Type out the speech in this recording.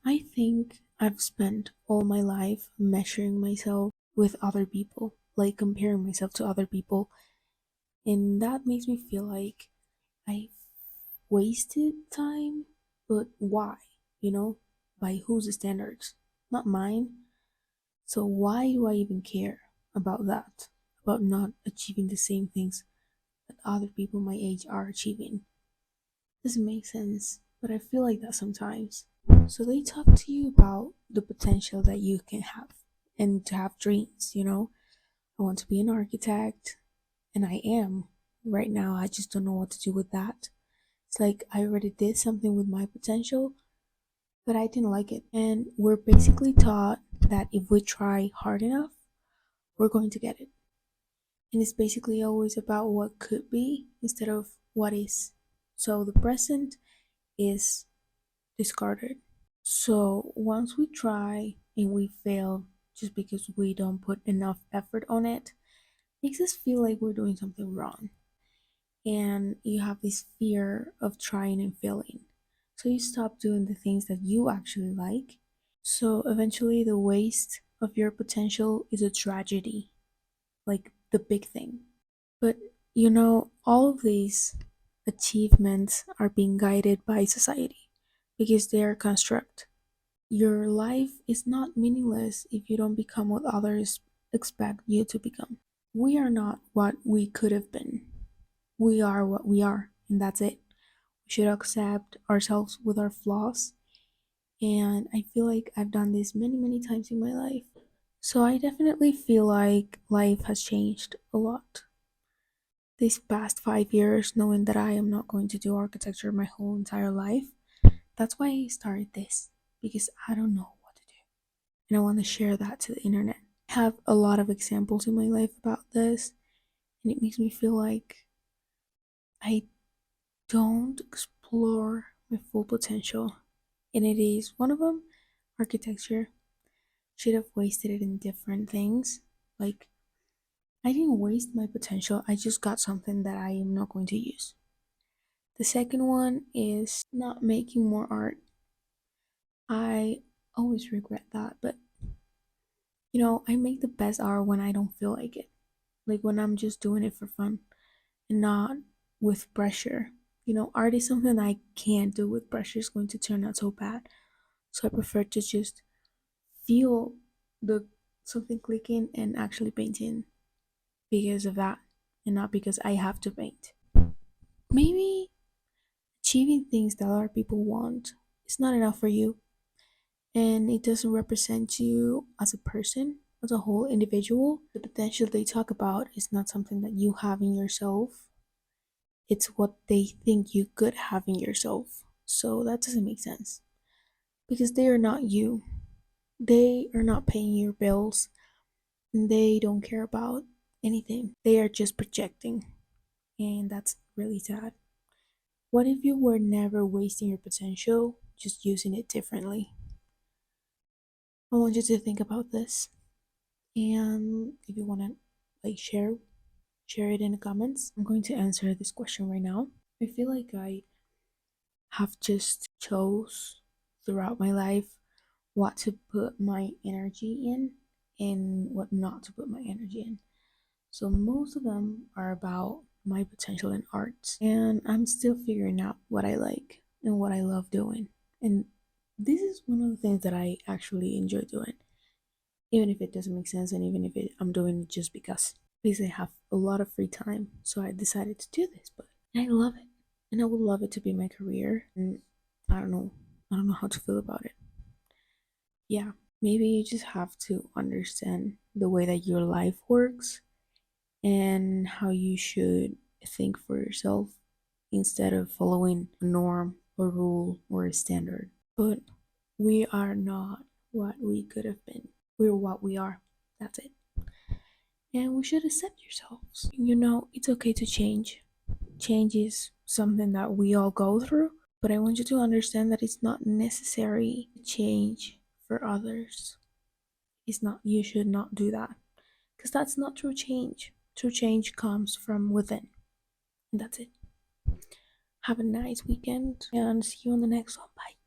I think I've spent all my life measuring myself with other people, like comparing myself to other people, and that makes me feel like I wasted time. But why? You know, by whose standards? Not mine. So why do I even care about that? About not achieving the same things that other people my age are achieving? Doesn't make sense, but I feel like that sometimes. So they talk to you about the potential that you can have and to have dreams, you know? I want to be an architect, and I am. Right now, I just don't know what to do with that. It's like I already did something with my potential, but I didn't like it. And we're basically taught that if we try hard enough, we're going to get it. And it's basically always about what could be instead of what is. So the present is discarded. So once we try and we fail just because we don't put enough effort on it, makes us feel like we're doing something wrong. And you have this fear of trying and failing. So you stop doing the things that you actually like. So eventually, the waste of your potential is a tragedy, like the big thing. But all of these achievements are being guided by society because they are construct. Your life is not meaningless if you don't become what others expect you to become. We are not what we could have been. We are what we are, and that's it. We should accept ourselves with our flaws. And I feel like I've done this many, many times in my life. So I definitely feel like life has changed a lot. These past 5 years, knowing that I am not going to do architecture my whole entire life, that's why I started this, because I don't know what to do. And I want to share that to the internet. I have a lot of examples in my life about this, and it makes me feel like I don't explore my full potential. And it is one of them architecture. Should have wasted it in different things. Like, I didn't waste my potential, I just got something that I am not going to use. The second one is not making more art. I always regret that, but I make the best art when I don't feel like it. Like when I'm just doing it for fun and not with pressure. Art is something I can't do with pressure, it's going to turn out so bad. So I prefer to just feel the something clicking and actually painting because of that and not because I have to paint. Maybe achieving things that other people want is not enough for you and it doesn't represent you as a person, as a whole individual. The potential they talk about is not something that you have in yourself, it's what they think you could have in yourself. So that doesn't make sense because they are not you. They are not paying your bills and they don't care about anything. They are just projecting, and that's really sad. What if you were never wasting your potential, just using it differently? I want you to think about this. And if you want to like share it in the comments. I'm going to answer this question right now. I feel like I have just chose throughout my life what to put my energy in and what not to put my energy in. So most of them are about my potential in arts, and I'm still figuring out what I like and what I love doing. And this is one of the things that I actually enjoy doing, even if it doesn't make sense and even if I'm doing it just because I have a lot of free time. So I decided to do this, but I love it, and I would love it to be my career. And I don't know, I don't know how to feel about it. Yeah, maybe you just have to understand the way that your life works and how you should think for yourself instead of following a norm or rule or a standard. But we are not what we could have been. We're what we are. That's it. And we should accept yourselves. It's okay to change. Change is something that we all go through, but I want you to understand that it's not necessary to change for others. It's not, you should not do that because that's not true change. True change comes from within. And that's it. Have a nice weekend and see you on the next one. Bye.